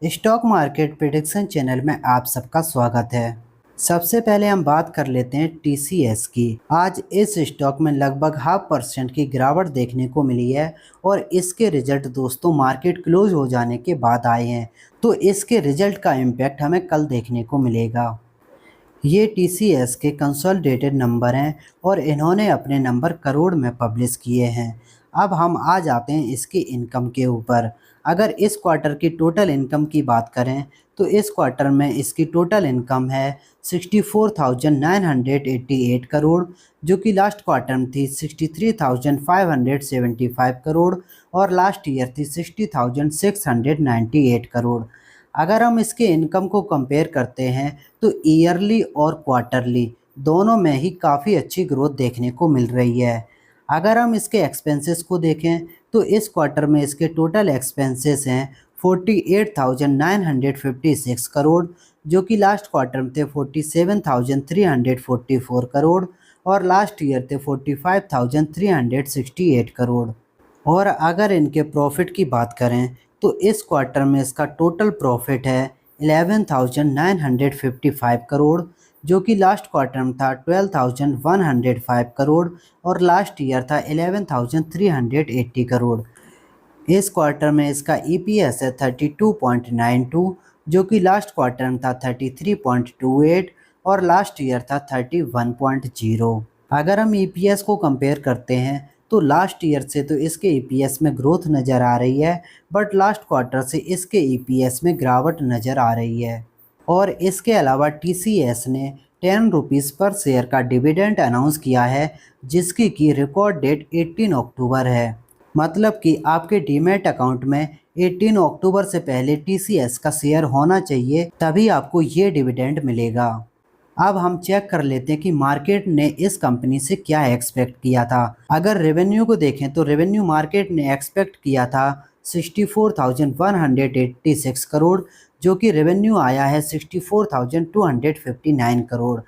Stock market prediction channel में आप सबका स्वागत है। सबसे पहले हम बात कर लेते हैं टीसीएस की। आज इस स्टॉक में लगभग 0.5% की गिरावट देखने को मिली है और इसके रिजल्ट दोस्तों मार्केट क्लोज हो जाने के बाद आए हैं, तो इसके रिजल्ट का इम्पैक्ट हमें कल देखने को मिलेगा। ये टीसीएस के कंसोलिडेटेड नंबर हैं और इन्होंने अपने नंबर करोड़ में पब्लिश किए हैं। अब हम आ जाते हैं इसकी इनकम के ऊपर। अगर इस क्वार्टर की टोटल इनकम की बात करें तो इस क्वार्टर में इसकी टोटल इनकम है 64,988 करोड़, जो कि लास्ट क्वार्टर में थी 63,575 करोड़ और लास्ट ईयर थी 60,698 करोड़। अगर हम इसके इनकम को कंपेयर करते हैं तो ईयरली और क्वार्टरली दोनों में ही काफ़ी अच्छी ग्रोथ देखने को मिल रही है। अगर हम इसके एक्सपेंसेस को देखें तो इस क्वार्टर में इसके टोटल एक्सपेंसेस हैं 48,956 करोड़, जो कि लास्ट क्वार्टर में थे 47,344 करोड़ और लास्ट ईयर थे 45,368 करोड़। और अगर इनके प्रॉफिट की बात करें तो इस क्वार्टर में इसका टोटल प्रॉफिट है 11,955 करोड़, जो कि लास्ट क्वार्टर में था 12,105 करोड़ और लास्ट ईयर था 11,380 करोड़। इस क्वार्टर में इसका ईपीएस है 32.92, जो कि लास्ट क्वार्टर में था 33.28 और लास्ट ईयर था 31.0। अगर हम ईपीएस को कंपेयर करते हैं तो लास्ट ईयर से तो इसके ईपीएस में ग्रोथ नज़र आ रही है, बट लास्ट क्वार्टर से इसके ईपीएस में गिरावट नज़र आ रही है। और इसके अलावा टीसीएस ने 10 रुपीज़ पर शेयर का डिविडेंड अनाउंस किया है, जिसकी की रिकॉर्ड डेट 18 अक्टूबर है। मतलब कि आपके डीमैट अकाउंट में 18 अक्टूबर से पहले टीसीएस का शेयर होना चाहिए, तभी आपको ये डिविडेंड मिलेगा। अब हम चेक कर लेते हैं कि मार्केट ने इस कंपनी से क्या एक्सपेक्ट किया था। अगर रेवेन्यू को देखें तो रेवेन्यू मार्केट ने एक्सपेक्ट किया था 64,186 करोड़, जो कि रेवेन्यू आया है 64,259 करोड़।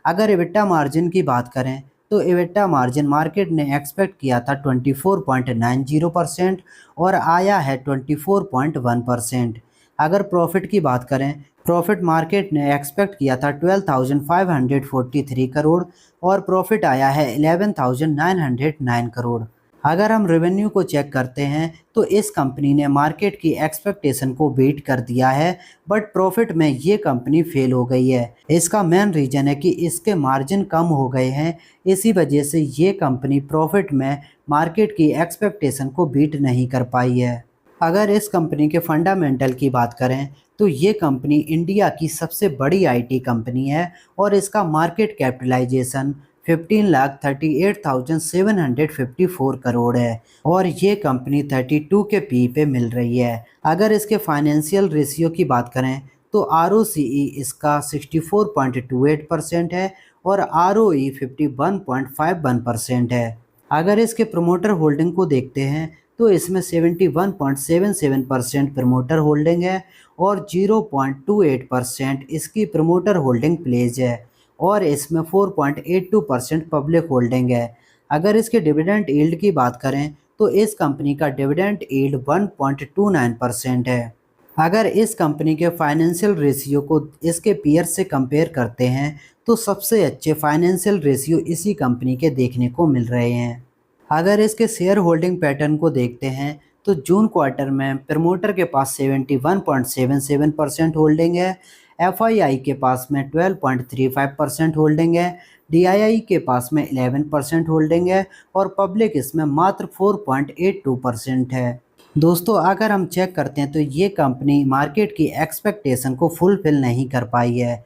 अगर एबिटा मार्जिन की बात करें तो एबिटा मार्जिन मार्केट ने एक्सपेक्ट किया था 24.90% और आया है 24.1%। अगर प्रॉफिट की बात करें, प्रॉफिट मार्केट ने एक्सपेक्ट किया था 12,543 करोड़ और प्रॉफिट आया है 11,909 करोड़। अगर हम रेवेन्यू को चेक करते हैं तो इस कंपनी ने मार्केट की एक्सपेक्टेशन को बीट कर दिया है, बट प्रॉफिट में ये कंपनी फेल हो गई है। इसका मेन रीज़न है कि इसके मार्जिन कम हो गए हैं, इसी वजह से ये कंपनी प्रॉफिट में मार्केट की एक्सपेक्टेशन को बीट नहीं कर पाई है। अगर इस कंपनी के फंडामेंटल की बात करें तो ये कंपनी इंडिया की सबसे बड़ी आईटी कंपनी है और इसका मार्केट कैपिटलाइजेशन 15,38,754 करोड़ है और ये कंपनी 32 के पी पे मिल रही है। अगर इसके फाइनेंशियल रेशियो की बात करें तो आरओसीई इसका 64.28% है और आरओई 51.51% है। अगर इसके प्रमोटर होल्डिंग को देखते हैं तो इसमें 71.77% प्रमोटर होल्डिंग है और 0.28% इसकी प्रमोटर होल्डिंग प्लेज है और इसमें 4.82% पब्लिक होल्डिंग है। अगर इसके डिविडेंड यील्ड की बात करें तो इस कंपनी का डिविडेंड यील्ड 1.29% है। अगर इस कंपनी के फाइनेंशियल रेशियो को इसके पीयर से कंपेयर करते हैं तो सबसे अच्छे फाइनेंशियल रेशियो इसी कंपनी के देखने को मिल रहे हैं। अगर इसके शेयर होल्डिंग पैटर्न को देखते हैं तो जून क्वार्टर में प्रमोटर के पास 71.77% होल्डिंग है, एफआईआई के पास में 12.35% होल्डिंग है, डीआईआई के पास में 11% होल्डिंग है और पब्लिक इसमें मात्र 4.82% है। दोस्तों अगर हम चेक करते हैं तो ये कंपनी मार्केट की एक्सपेक्टेशन को फुलफिल नहीं कर पाई है,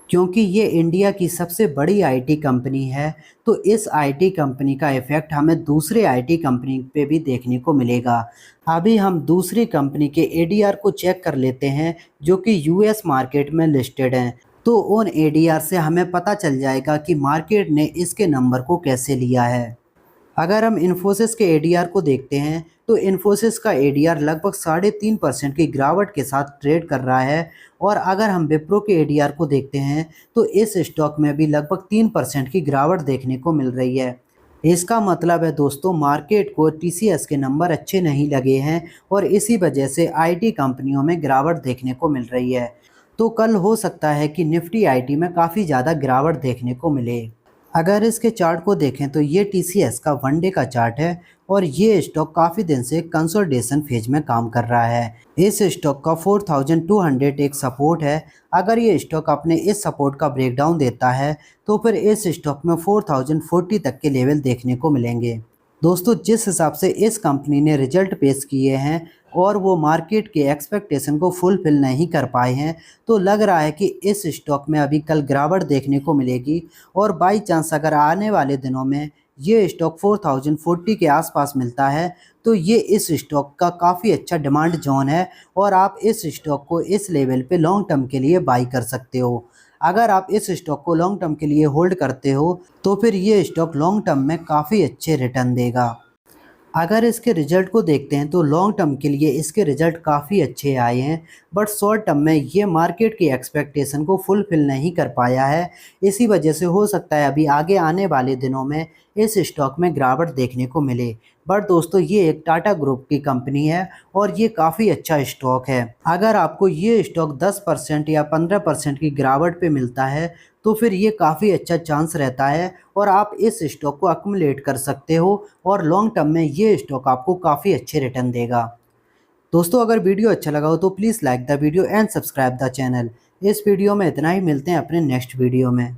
क्योंकि ये इंडिया की सबसे बड़ी आईटी कंपनी है, तो इस आईटी कंपनी का इफ़ेक्ट हमें दूसरे आईटी कंपनी पे भी देखने को मिलेगा। अभी हम दूसरी कंपनी के एडीआर को चेक कर लेते हैं जो कि यूएस मार्केट में लिस्टेड हैं, तो उन एडीआर से हमें पता चल जाएगा कि मार्केट ने इसके नंबर को कैसे लिया है। अगर हम इन्फोसिस के एडीआर को देखते हैं तो इन्फोसिस का एडीआर लगभग 3.5% की गिरावट के साथ ट्रेड कर रहा है और अगर हम विप्रो के एडीआर को देखते हैं तो इस स्टॉक में भी लगभग 3% की गिरावट देखने को मिल रही है। इसका मतलब है दोस्तों मार्केट को टीसीएस के नंबर अच्छे नहीं लगे हैं और इसी वजह से आईटी कंपनियों में गिरावट देखने को मिल रही है। तो कल हो सकता है कि निफ्टी आईटी में काफ़ी ज़्यादा गिरावट देखने को मिले। अगर इसके चार्ट को देखें तो ये टीसीएस का वनडे का चार्ट है और ये स्टॉक काफ़ी दिन से कंसोलिडेशन फेज में काम कर रहा है। इस स्टॉक का 4200 एक सपोर्ट है। अगर ये स्टॉक अपने इस सपोर्ट का ब्रेकडाउन देता है तो फिर इस स्टॉक में 4040 तक के लेवल देखने को मिलेंगे। दोस्तों जिस हिसाब से इस कंपनी ने रिजल्ट पेश किए हैं और वो मार्केट के एक्सपेक्टेशन को फुलफिल नहीं कर पाए हैं, तो लग रहा है कि इस स्टॉक में अभी कल गिरावट देखने को मिलेगी। और बाई चांस अगर आने वाले दिनों में ये स्टॉक 4040 के आसपास मिलता है तो ये इस स्टॉक का काफ़ी अच्छा डिमांड जोन है और आप इस स्टॉक को इस लेवल पे लॉन्ग टर्म के लिए बाई कर सकते हो। अगर आप इस स्टॉक को लॉन्ग टर्म के लिए होल्ड करते हो तो फिर ये स्टॉक लॉन्ग टर्म में काफ़ी अच्छे रिटर्न देगा। अगर इसके रिजल्ट को देखते हैं तो लॉन्ग टर्म के लिए इसके रिजल्ट काफ़ी अच्छे आए हैं, बट शॉर्ट टर्म में ये मार्केट की एक्सपेक्टेशन को फुलफिल नहीं कर पाया है। इसी वजह से हो सकता है अभी आगे आने वाले दिनों में इस स्टॉक में गिरावट देखने को मिले। बट दोस्तों ये एक टाटा ग्रुप की कंपनी है और ये काफ़ी अच्छा स्टॉक है। अगर आपको ये स्टॉक 10% या 15% की गिरावट पे मिलता है तो फिर ये काफ़ी अच्छा चांस रहता है और आप इस स्टॉक को अक्यूमुलेट कर सकते हो और लॉन्ग टर्म में ये स्टॉक आपको काफ़ी अच्छे रिटर्न देगा। दोस्तों अगर वीडियो अच्छा लगा हो तो please like the video and subscribe the channel. इस वीडियो में इतना ही, मिलते हैं अपने नेक्स्ट वीडियो में।